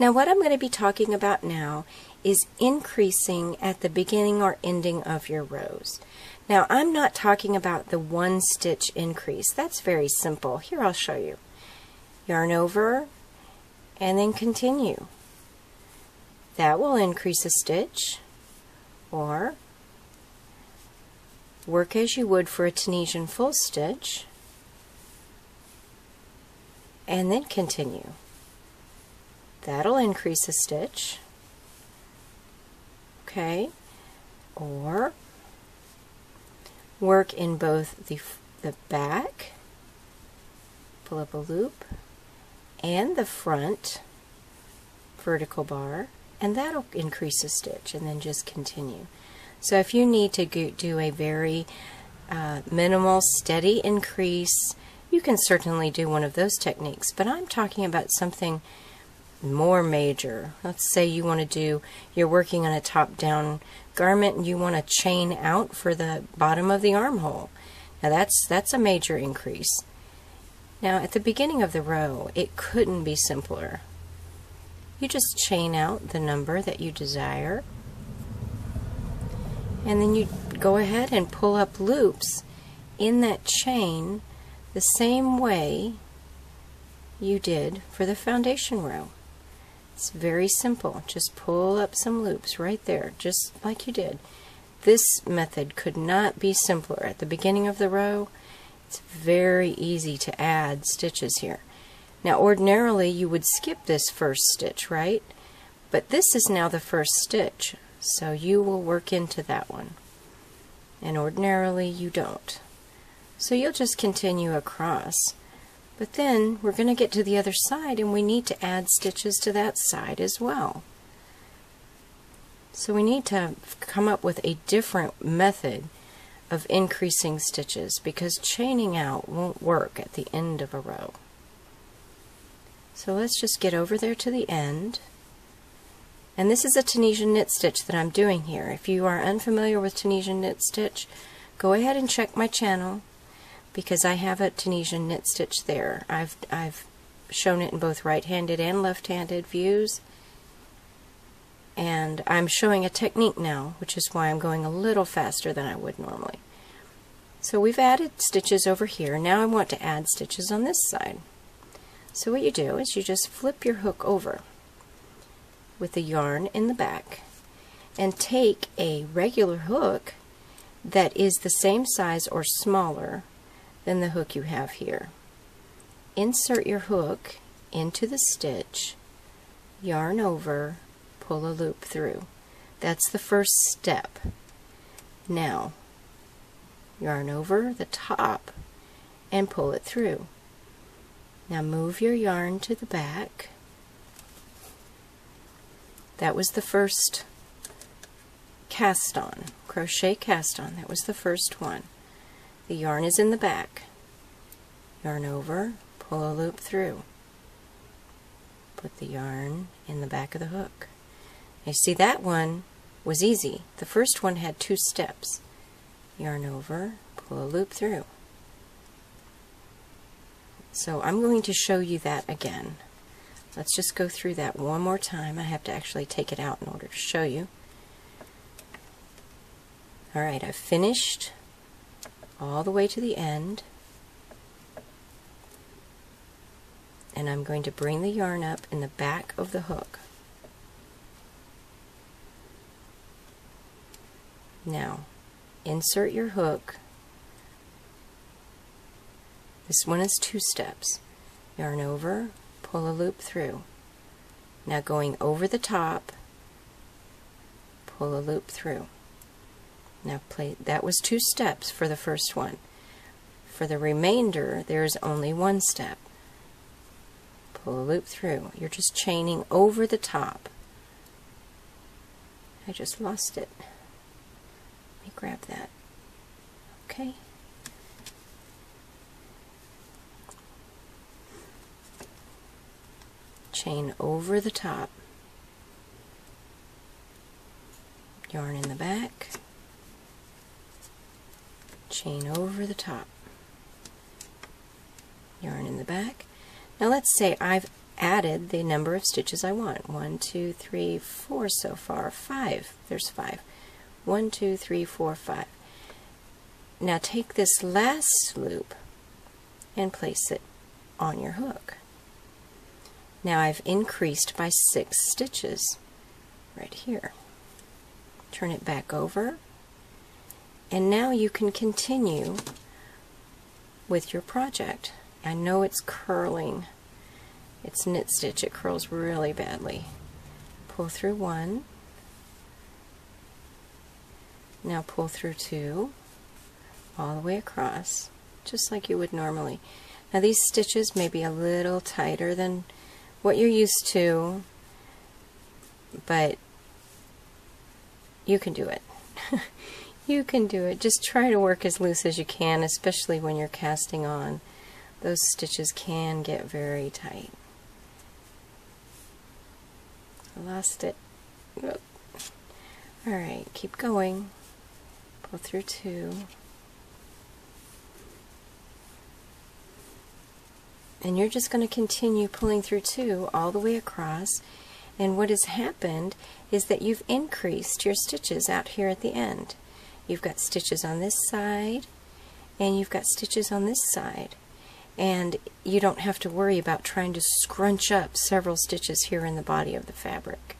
Now what I'm going to be talking about now is increasing at the beginning or ending of your rows. Now I'm not talking about the one stitch increase. That's very simple. Here, I'll show you. Yarn over and then continue. That will increase a stitch, or work as you would for a Tunisian full stitch and then continue. That'll increase a stitch. Okay, or work in both the back, pull up a loop, and the front vertical bar, and that'll increase a stitch, and then just continue. So if you need to do a very minimal, steady increase, you can certainly do one of those techniques, but I'm talking about something more major. Let's say you want to do, you're working on a top-down garment and you want to chain out for the bottom of the armhole. Now that's a major increase. Now at the beginning of the row, it couldn't be simpler. You just chain out the number that you desire, and then you go ahead and pull up loops in that chain the same way you did for the foundation row. It's very simple. Just pull up some loops right there, just like you did. This method could not be simpler. At the beginning of the row, it's very easy to add stitches here. Now ordinarily you would skip this first stitch, right? But this is now the first stitch, so you will work into that one. And ordinarily you don't. So you'll just continue across. But then we're going to get to the other side and we need to add stitches to that side as well. So we need to come up with a different method of increasing stitches, because chaining out won't work at the end of a row. So let's just get over there to the end. And this is a Tunisian knit stitch that I'm doing here. If you are unfamiliar with Tunisian knit stitch, go ahead and check my channel, because I have a Tunisian knit stitch there. I've shown it in both right-handed and left-handed views, and I'm showing a technique now, which is why I'm going a little faster than I would normally. So we've added stitches over here. Now I want to add stitches on this side. So what you do is you just flip your hook over with the yarn in the back and take a regular hook that is the same size or smaller than the hook you have here. Insert your hook into the stitch, yarn over, pull a loop through. That's the first step. Now yarn over the top and pull it through. Now move your yarn to the back. That was the first cast on, crochet cast on. That was the first one. The yarn is in the back. Yarn over, pull a loop through. Put the yarn in the back of the hook. You see, that one was easy. The first one had 2 steps. Yarn over, pull a loop through. So I'm going to show you that again. Let's just go through that one more time. I have to actually take it out in order to show you. Alright, I've finished all the way to the end, and I'm going to bring the yarn up in the back of the hook. Now insert your hook. This one is 2 steps. Yarn over, pull a loop through. Now going over the top, pull a loop through. Now that was 2 steps for the first one. For the remainder, there's only 1 step. Pull a loop through. You're just chaining over the top. I just lost it. Let me grab that. Okay. Chain over the top. Yarn in the back. Chain over the top. Yarn in the back. Now let's say I've added the number of stitches I want. 1, 2, 3, 4 so far. 5. There's 5. 1, 2, 3, 4, 5. Now take this last loop and place it on your hook. Now I've increased by 6 stitches right here. Turn it back over, and now you can continue with your project. I know it's curling. It's knit stitch. It curls really badly. Pull through 1. Now pull through 2 all the way across, just like you would normally. Now these stitches may be a little tighter than what you're used to, but you can do it. You can do it. Just try to work as loose as you can, especially when you're casting on. Those stitches can get very tight. I lost it. Alright, keep going. Pull through 2. And you're just going to continue pulling through 2 all the way across. And what has happened is that you've increased your stitches out here at the end. You've got stitches on this side, and you've got stitches on this side. And you don't have to worry about trying to scrunch up several stitches here in the body of the fabric.